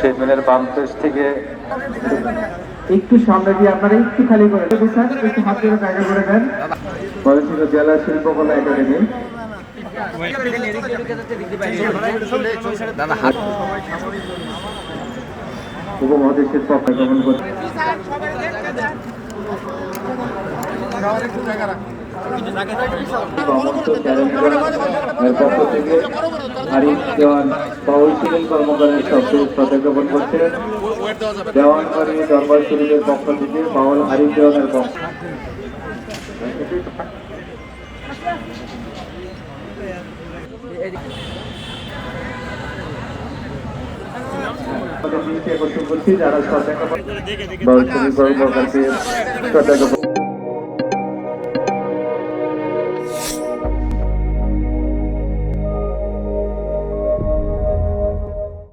চেয়ারম্যানের বাম পেশ থেকে একটু সামনে দিয়ে আপনারা একটু খালি করে একটু হাত ধরে জায়গা করে দেন। ময়মনসিংহ জেলা শিল্পকলা একাডেমি উপমহাদেশের পক্ষে গমন করছে পক্ষ থেকে আরিফ দেওয়ান বাউল শিরিন কর্মকারের শব্দে শ্রদ্ধা জ্ঞাপন করছেন। দেওয়ানবাড়ি দরবার শরীফের পক্ষ থেকে বাউল আরিফ দেওয়ানের পক্ষ যারা শ্রদ্ধা বাউল শরীফ কর্মকারকে শ্রদ্ধা জ্ঞাপন